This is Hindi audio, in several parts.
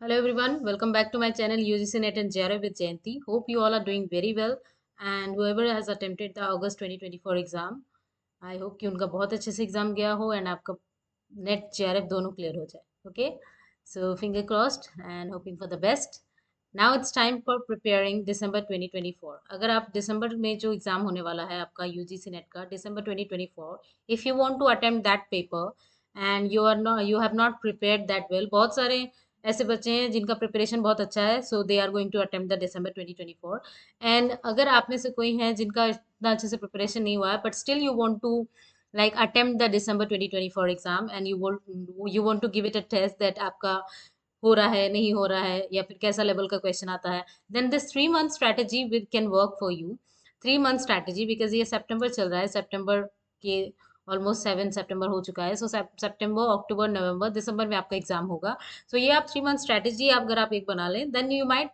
Hello everyone, welcome back to my channel UGC Net and JRF with Jayanti. Hope you all are doing very well and whoever has attempted the August 2024 exam, I hope कि उनका बहुत अच्छे से एग्जाम गया हो एंड आपका नेट JRF दोनों क्लियर हो जाए. Okay, so finger crossed and hoping for the best. Now it's time for preparing December 2024. अगर आप दिसंबर में जो एग्जाम होने वाला है आपका UGC नेट का December 2024, if you want to attempt that paper and you have not prepared that well, बहुत सारे ऐसे बच्चे हैं जिनका प्रिपरेशन बहुत अच्छा है, so they are going to attempt the December 2024. And अगर आप में से कोई है जिनका इतना अच्छे से प्रिपरेशन नहीं हुआ है but still you want to like attempt the December 2024 exam and you want to give it a test that आपका हो रहा है नहीं हो रहा है या फिर कैसा लेवल का क्वेश्चन आता है, then this 3 month strategy will can work for you. 3 month strategy because ये सितंबर चल रहा है, सितंबर के ऑलमोस्ट 7 सितंबर हो चुका है. सो सितंबर अक्टूबर नवंबर दिसंबर में आपका एग्जाम होगा. सो ये आप 3 मंथ स्ट्रैटेजी अगर आप एक बना लें then you might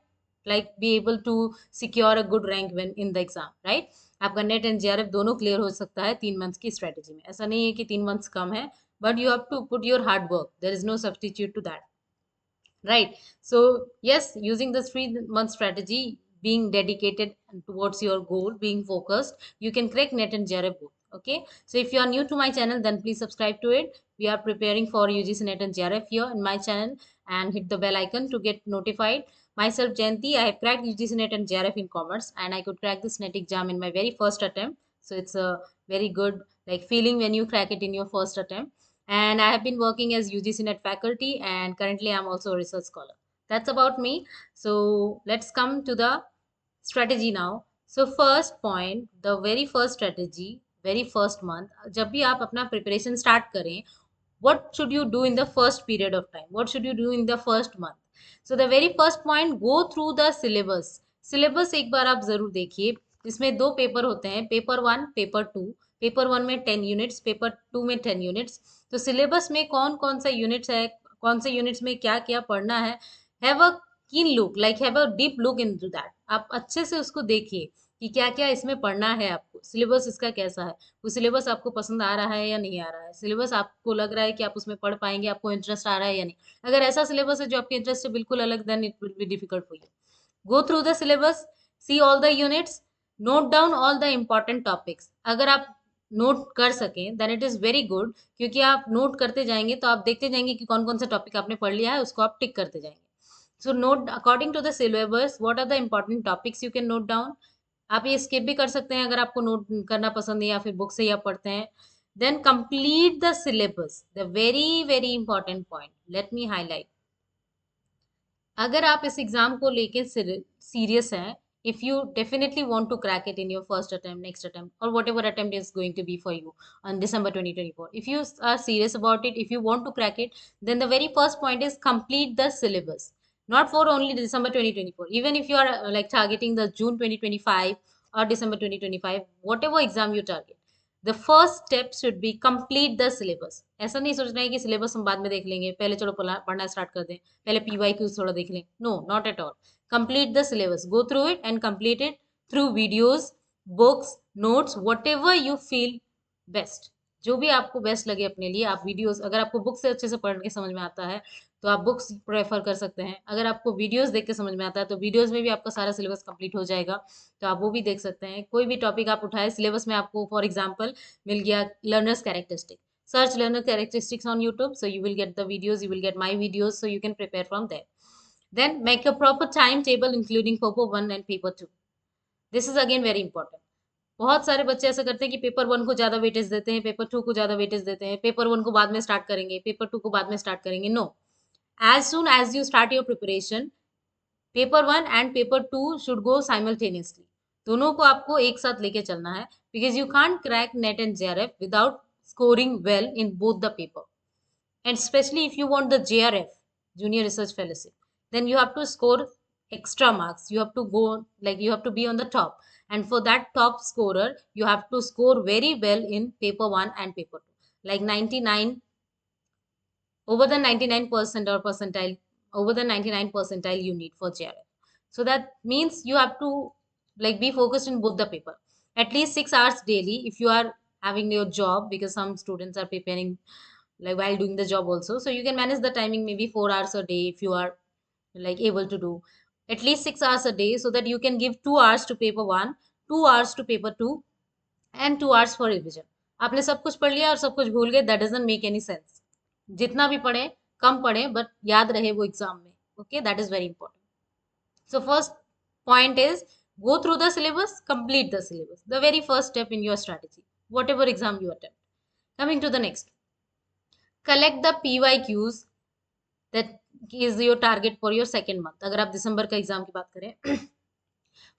like be able to secure a good rank when in the exam, right? आपका नेट एंड जेआरएफ दोनों क्लियर हो सकता है 3 मंथ्स की स्ट्रेटेजी में. ऐसा नहीं है कि 3 मंथ्स कम है, but you have to put your hard work. There is no substitute to that, right? So yes, using this 3 month strategy, being dedicated towards your goal, being focused, you can crack net and JRF both. Okay, so if you are new to my channel then please subscribe to it. We are preparing for UGC net and JRF here in my channel, and hit the bell icon to get notified. Myself Jayanti, I have cracked UGC net and JRF in commerce and I could crack this net exam in my very first attempt. So it's a very good like feeling when you crack it in your first attempt. And I have been working as UGC NET faculty, and currently I'm also a research scholar. That's about me. So let's come to the strategy now. So first point, the very first strategy, very first month, जब भी आप अपना preparation start करें, what should you do in the first period of time? What should you do in the first month? So the very first point, go through the syllabus. Syllabus एक बार आप जरूर देखिए. इसमें दो पेपर होते हैं, पेपर 1, पेपर 2. पेपर 1 में 10 यूनिट्स, पेपर 2 में 10 यूनिट्स. तो सिलेबस में कौन कौन सा यूनिट्स है, कौन से यूनिट्स में क्या क्या पढ़ना है, have a keen look, like have a deep look into that. आप अच्छे से उसको देखिए कि क्या क्या इसमें पढ़ना है आपको, सिलेबस इसका कैसा है, वो सिलेबस आपको पसंद आ रहा है या नहीं आ रहा है, सिलेबस आपको लग रहा है कि आप उसमें पढ़ पाएंगे, आपको इंटरेस्ट आ रहा है या नहीं. अगर ऐसा सिलेबस है जो आपके इंटरेस्ट से बिल्कुल अलग, then it will be difficult for you. Go through the syllabus, see all the units, note down all the important topics. अगर आप नोट कर सकें then it is very good, क्योंकि आप नोट करते जाएंगे तो आप देखते जाएंगे कि कौन कौन सा टॉपिक आपने पढ़ लिया है, उसको आप टिक करते जाएंगे. So note according to the syllabus what are the important topics you can note down. आप ये स्किप भी कर सकते हैं अगर आपको नोट करना पसंद है या फिर बुक से ही आप पढ़ते हैं. Then complete the syllabus, the very very important point, let me highlight. अगर आप इस एग्जाम को लेके सीरियस हैं, if you definitely want to crack it in your first attempt, next attempt, or whatever attempt is going to be for you on December 2024, if you are serious about it, if you want to crack it, then the very first point is complete the syllabus. Not for only December 2024, even if you are like targeting the June 2025 or December 2025, whatever exam you target, the first step should be complete the syllabus. ऐसा नहीं सोचना है कि सिलेबस हम बाद में देख लेंगे, पहले चलो पढ़ना स्टार्ट कर दें, पहले PYQ थोड़ा देख लें. No, not at all. Complete the syllabus, go through it and complete it through videos, books, notes, whatever you feel best. जो भी आपको बेस्ट लगे अपने लिए. आप वीडियोस, अगर आपको बुक से अच्छे से पढ़ के समझ में आता है तो आप बुक्स प्रेफर कर सकते हैं. अगर आपको वीडियोस देख के समझ में आता है तो वीडियोस में भी आपका सारा सिलेबस कंप्लीट हो जाएगा, तो आप वो भी देख सकते हैं. कोई भी टॉपिक आप उठाए सिलेबस में, आपको फॉर एग्जांपल मिल गया learners characteristic, search learner characteristics on YouTube, so you will get the videos, you will get my videos, so you can prepare from there. Then make a proper timetable including paper 1 and paper 2. This is again very important. बहुत सारे बच्चे ऐसा करते हैं कि पेपर 1 को ज़्यादा वेटेज देते हैं, पेपर 2 को ज़्यादा वेटेज देते हैं, पेपर 1 को बाद में स्टार्ट करेंगे, पेपर 2 को बाद में स्टार्ट करेंगे. No, as soon as you start your preparation, paper 1 and paper 2 should go simultaneously. दोनों को आपको एक साथ लेके चलना है, because you can't crack NET and JRF without scoring well in both the paper. And especially if you want the JRF, Junior Research Fellowship, then you have to score extra marks. You have to go, like you have to be on the top. And for that top scorer, you have to score very well in paper 1 and paper 2. Like 99, over the 99% or percentile, over the 99 percentile you need for JRF. So that means you have to like be focused in both the paper. At least 6 hours daily if you are having your job, because some students are preparing like while doing the job also, so you can manage the timing maybe 4 hours a day if you are like able to do at least 6 hours a day, so that you can give 2 hours to paper 1, 2 hours to paper 2, and 2 hours for revision. आपने सब कुछ पढ़ लिया और सब कुछ भूल गए, that doesn't make any sense. जितना भी पढ़े कम पढ़े, बट याद रहे वो एग्जाम में. Okay, that is very important. So first point is, go through the syllabus, complete the syllabus. The very first step in your strategy, whatever exam you attempt. Coming to the next, collect the PYQs. That is your target for your second month. अगर आप दिसंबर का एग्जाम की बात करें,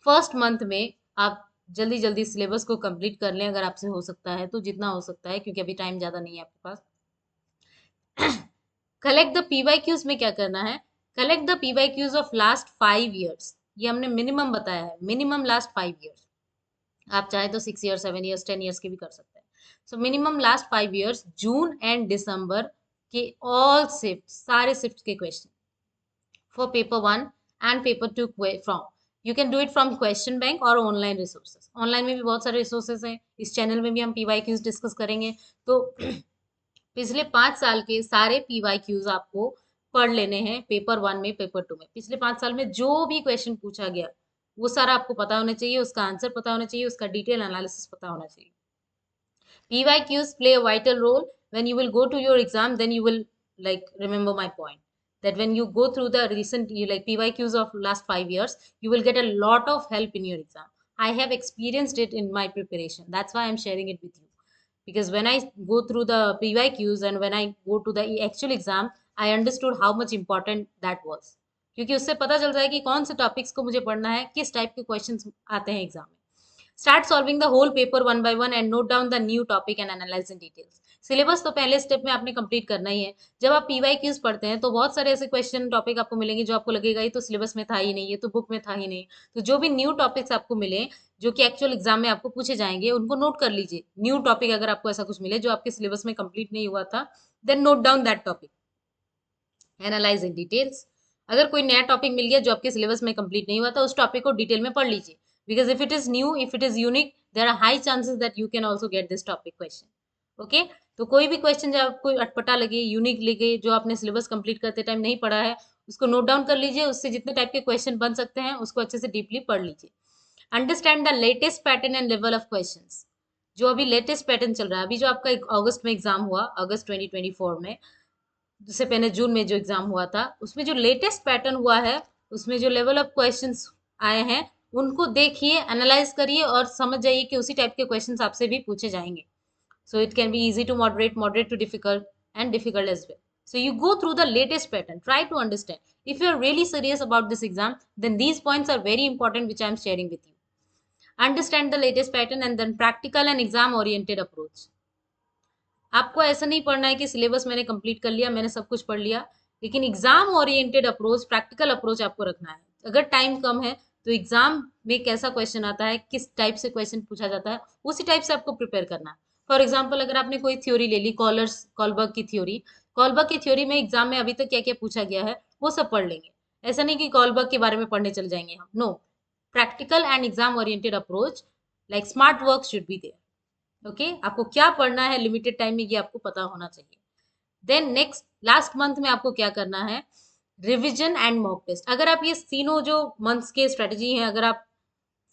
फर्स्ट मंथ में आप जल्दी जल्दी सिलेबस को कंप्लीट कर लें अगर आपसे हो सकता है तो, जितना हो सकता है, क्योंकि अभी टाइम ज़्यादा नहीं है आपके पास. कलेक्ट द PYQs में क्या करना है? Collect the PYQs of last 5 years. ये हमने मिनिमम बताया है, मिनिमम लास्ट 5 years. आप चाहे तो 6 years, 7 years, 10 years के भी कर सकते हैं. So minimum last 5 years, June and December के ऑल शिफ्ट, सारे शिफ्ट के question for paper 1 and paper 2 from. You can do it from question bank और ऑनलाइन रिसोर्सेज. ऑनलाइन में भी बहुत सारे रिसोर्सेज हैं, इस चैनल में भी हम PYQs डिस्कस करेंगे. तो पिछले 5 साल के सारे PYQs आपको पढ़ लेने हैं, पेपर 1 में, पेपर 2 में. पिछले 5 साल में जो भी क्वेश्चन पूछा गया वो सारा आपको पता होना चाहिए, उसका आंसर पता होना चाहिए, उसका डिटेल एनालिसिस पता होना चाहिए. PYQs play a vital role. When you will go to your exam, then you will like remember my point, that when you go through the recent like PYQs of last 5 years, you will get a lot of help in your exam. I have experienced it in my preparation. That's why I'm sharing it with you. Because when I go through the PYQs and when I go to the actual exam, I understood how much important that was. क्योंकि उससे पता चलता है कि कौन से टॉपिक्स को मुझे पढ़ना है, किस टाइप के क्वेश्चंस आते हैं एग्जाम में. Start solving the whole paper one by one and note down the new topic and analyze in details. Syllabus तो पहले स्टेप में आपने कंप्लीट करना ही है. जब आप PYQs पढ़ते हैं तो बहुत सारे ऐसे क्वेश्चन टॉपिक आपको मिलेंगे जो आपको लगेगा ये तो सिलेबस में था ही नहीं, ये तो बुक में था ही नहीं. तो जो भी न्यू टॉपिक्स आपको मिले जो कि एक्चुअल एग्जाम में आपको पूछे जाएंगे, उनको नोट कर लीजिए. न्यू टॉपिक अगर आपको ऐसा कुछ मिले जो आपके सिलेबस में कंप्लीट नहीं हुआ था, then note down that topic, analyse in details. अगर कोई नया टॉपिक मिल गया जो आपके सिलेबस में कंप्लीट नहीं हुआ था, उस टॉपिक को डिटेल में पढ़ लीजिए. Because if it is new, if it is unique, there are high chances that you can also get this topic question. Okay? तो कोई भी क्वेश्चन जो आपको अटपटा लगे, यूनिक लगे, जो आपने सिलेबस कंप्लीट करते टाइम नहीं पढ़ा है, उसको नोट डाउन कर लीजिए. उससे जितने टाइप के क्वेश्चन बन सकते हैं उसको अच्छे से डीपली पढ़ लीजिए. Understand the latest pattern and level of questions. जो अभी लेटेस्ट पैटर्न चल रहा है, अभी जो आपका अगस्त में एग्जाम हुआ, अगस्त 2024 में, जिससे पहले जून में जो एग्जाम हुआ था, उसमें जो लेटेस्ट पैटर्न हुआ है, उसमें जो लेवल ऑफ क्वेश्चंस आए हैं, उनको देखिए, एनालाइज करिए और समझ जाइए कि उसी टाइप के क्वेश्चंस आपसे भी पूछे जाएंगे. So it can be easy to moderate, moderate to difficult, and difficult as well. So you go through the latest pattern, try to understand. If you are really serious about this exam, then these points are very important which I am sharing with you. Understand the latest pattern and then practical and exam oriented approach. आपको ऐसा नहीं पढ़ना है कि सिलेबस मैंने कंप्लीट कर लिया, मैंने सब कुछ पढ़ लिया, लेकिन exam oriented approach, practical approach आपको रखना है. अगर टाइम कम है तो एग्जाम में कैसा क्वेश्चन आता है, किस टाइप से क्वेश्चन पूछा जाता है, उसी टाइप से आपको प्रिपेयर करना है. फॉर एग्जाम्पल, अगर आपने कोई थ्योरी ले ली, कॉलबर्ग की थ्योरी, कॉलबर्ग की थ्योरी में एग्जाम में अभी तक क्या क्या पूछा गया है वो सब पढ़ लेंगे. ऐसा नहीं कि कॉलबर्ग के बारे में पढ़ने चल जाएंगे हम, no. Practical and exam oriented approach, like smart work should be there. Okay, आपको क्या पढ़ना है लिमिटेड टाइम में, ये आपको पता होना चाहिए. देन नेक्स्ट, लास्ट मंथ में आपको क्या करना है, रिविजन एंड मॉक टेस्ट. अगर आप ये तीनों जो मंथ्स के स्ट्रेटजी हैं अगर आप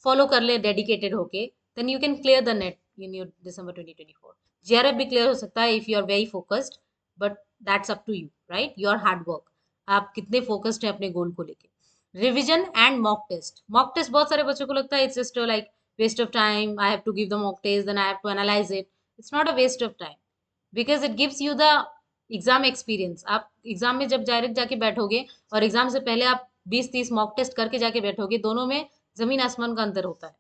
फॉलो कर ले डेडिकेटेड होके, then you can clear the NET in your December 2024. JRF भी क्लियर हो सकता है if you are very focused, but that's up to you, right, your hard work. आप कितने फोकस्ड हैं अपने गोल को लेके. Revision and mock test. Mock test बहुत सारे बच्चों को लगता है it's just like waste of time, I have to give the mock test, then I have to analyze it. It's not a waste of time because it gives you the exam experience. आप एग्जाम में जब डायरेक्ट जाके बैठोगे और एग्जाम से पहले आप 20-30 मॉक टेस्ट करके जाके बैठोगे, दोनों में जमीन आसमान का अंतर होता है.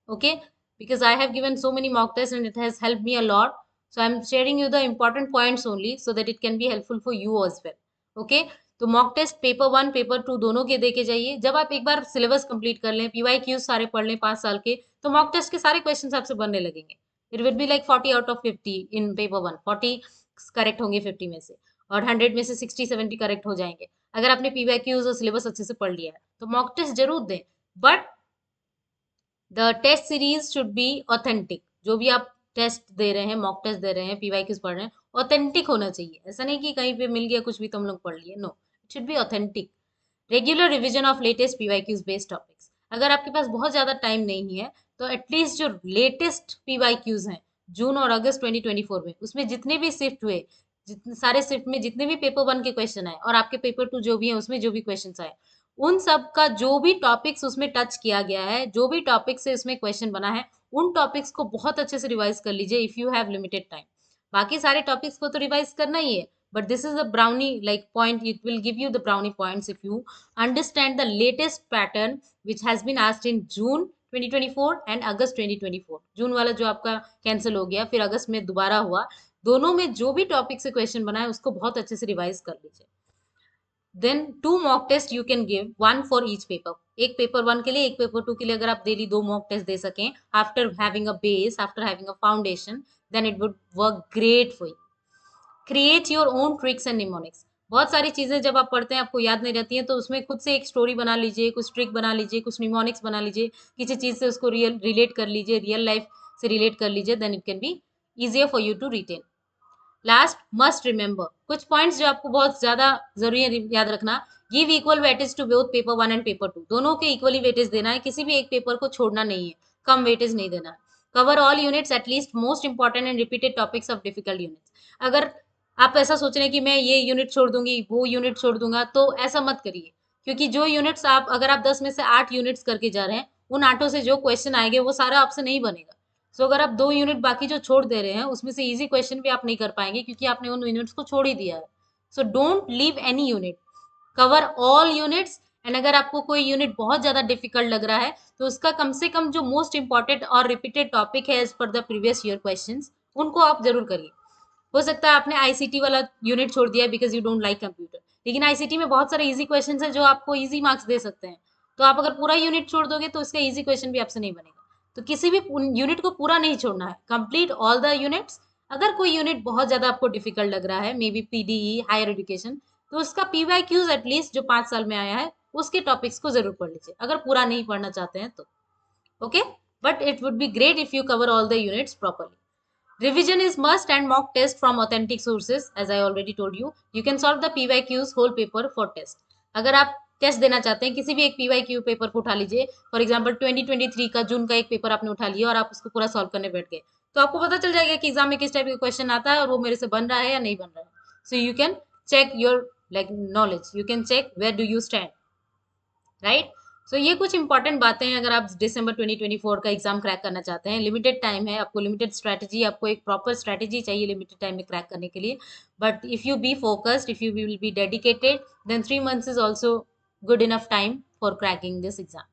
Okay, because I have given so many mock test and it has help me a lot. So I am sharing you the important points only so that it can be helpful for you as well. Okay, तो मॉक टेस्ट पेपर 1 पेपर 2 दोनों के दे के जाइए. जब आप एक बार सिलेबस कंप्लीट कर लें, PYQs सारे पढ़ लें 5 साल के, तो मॉक टेस्ट के सारे क्वेश्चन आपसे बनने लगेंगे. It will be like 40 out of 50 in paper 1. 40 correct होंगे 50 में से, और 100 में से 60-70 करेक्ट हो जाएंगे अगर आपने PYQs और सिलेबस अच्छे से पढ़ लिया है. तो मॉक टेस्ट जरूर दें, but the test series should be authentic. जो भी आप टेस्ट दे रहे हैं, मॉक टेस्ट दे रहे हैं, PYQs पढ़ रहे हैं, ऑथेंटिक होना चाहिए. ऐसा नहीं कि कहीं पे मिल गया कुछ भी तो हम लोग पढ़ लिए, no, it should be authentic. Regular revision of latest PYQs based topics. अगर आपके पास बहुत ज़्यादा टाइम नहीं है तो एटलीस्ट जो लेटेस्ट पीवाईक्यूज हैं जून और अगस्त 2024 में, उसमें जितने भी शिफ्ट हुए, जितने सारे शिफ्ट में जितने भी पेपर 1 के क्वेश्चन आए और आपके पेपर 2 जो भी है उसमें जो भी क्वेश्चन आए, उन सब का जो भी टॉपिक्स उसमें टच किया गया है, जो भी टॉपिक से उसमें क्वेश्चन बना है, उन टॉपिक्स को बहुत अच्छे से रिवाइज कर लीजिए if you have limited time. बाकी सारे टॉपिक्स को तो रिवाइज करना ही है, but this is a brownie like point, it will give you the brownie points if you understand the latest pattern which has been asked in June 2024 and August 2024। जून वाला जो आपका कैंसिल हो गया फिर अगस्त में दोबारा हुआ, दोनों में जो भी टॉपिक से क्वेश्चन बना है उसको बहुत अच्छे से रिवाइज कर लीजिए। Then 2 mock test you can give, 1 for each paper. एक पेपर 1 के लिए, एक पेपर 2 के लिए अगर आप डेली 2 मॉक टेस्ट दे सकें after having a base, after having a foundation, then it would work great for you. Create your own tricks and mnemonics. बहुत सारी चीजें जब आप पढ़ते हैं आपको याद नहीं रहती हैं, तो उसमें खुद से एक स्टोरी बना लीजिए, कुछ ट्रिक बना लीजिए, कुछ निमोनिक्स बना लीजिए, किसी चीज से उसको रिलेट कर लीजिए, रियल लाइफ से रिलेट कर लीजिए, then it can be easier for you to retain. Last, must remember, कुछ पॉइंट्स जो आपको बहुत ज्यादा जरूरी है याद रखना। Give equal weightage to both paper 1 and paper 2, दोनों के इक्वली वेटेज देना है, किसी भी एक पेपर को छोड़ना नहीं है, कम वेटेज नहीं देना है। Cover all units at least most important and repeated topics of difficult units. अगर आप ऐसा सोच रहे हैं कि मैं ये यूनिट छोड़ दूंगी, वो यूनिट छोड़ दूंगा, तो ऐसा मत करिए, क्योंकि जो यूनिट्स आप, अगर आप 10 में से 8 यूनिट्स करके जा रहे हैं, उन 8 से जो क्वेश्चन आएंगे वो सारा आपसे नहीं बनेगा। सो अगर आप 2 यूनिट बाकी जो छोड़ दे रहे हैं उसमें से इजी क्वेश्चन भी आप नहीं कर पाएंगे, क्योंकि आपने उन यूनिट्स को छोड़ ही दिया है। So don't leave any unit, cover all units. And अगर आपको कोई यूनिट बहुत ज्यादा डिफिकल्ट लग रहा है तो उसका कम से कम जो मोस्ट इंपॉर्टेंट और रिपीटेड टॉपिक है as per the previous year questions, उनको आप जरूर करिए। हो सकता है आपने आईसीटी वाला यूनिट छोड़ दिया because you don't like computer, लेकिन आईसीटी में बहुत सारे इजी क्वेश्चन है जो आपको इजी मार्क्स दे सकते हैं। तो आप अगर पूरा यूनिट छोड़ दोगे तो इसका इजी क्वेश्चन भी आपसे नहीं बनेगा। तो किसी भी यूनिट को पूरा नहीं छोड़ना है, कंप्लीट ऑल द यूनिट्स। अगर कोई यूनिट बहुत ज्यादा आपको डिफिकल्ट लग रहा है, maybe PDE, higher education, तो उसका पीवाईक्यूज एटलीस्ट जो 5 साल में आया है उसके टॉपिक्स को जरूर पढ़ लीजिए, अगर पूरा नहीं पढ़ना चाहते हैं तो। Okay, but it would be great if you cover all the units properly. Revision is must and mock test from authentic sources, as I already told you. You can solve the PYQs whole paper for test. अगर आप टेस्ट देना चाहते हैं किसी भी एक PYQ पेपर को उठा लीजिए, फॉर एग्जाम्पल 2023 का जून का एक पेपर आपने उठा लिया और आप उसको पूरा सॉल्व करने बैठ गए, तो आपको पता चल जाएगा कि एग्जाम में किस टाइप का क्वेश्चन आता है और वो मेरे से बन रहा है या नहीं बन रहा है। So you can check your like knowledge, you can check where do you stand, right. So ये कुछ इंपॉर्टेंट बातें हैं अगर आप दिसंबर 2024 का एग्जाम क्रैक करना चाहते हैं। लिमिटेड टाइम है, आपको लिमिटेड स्ट्रैटेजी, आपको एक प्रॉपर स्ट्रैटेजी चाहिए लिमिटेड टाइम में क्रैक करने के लिए। But if you be focused, if you will be dedicated, then 3 months is also good enough time for cracking this exam.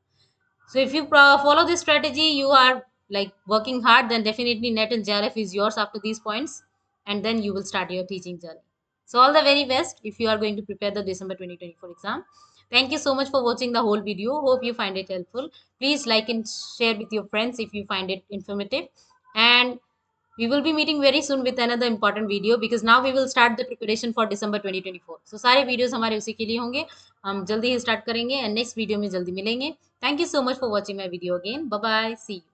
So if you follow this strategy, you are like working hard, then definitely NET and JRF is yours after these points, and then you will start your teaching journey. So all the very best if you are going to prepare the December 2024 exam. Thank you so much for watching the whole video. Hope you find it helpful. Please like and share with your friends if you find it informative. And we will be meeting very soon with another important video because now we will start the preparation for December 2024. So सारे videos हमारे उसी के लिए होंगे, हम जल्दी ही start करेंगे and next video में जल्दी मिलेंगे. Thank you so much for watching my video again. Bye bye. See you.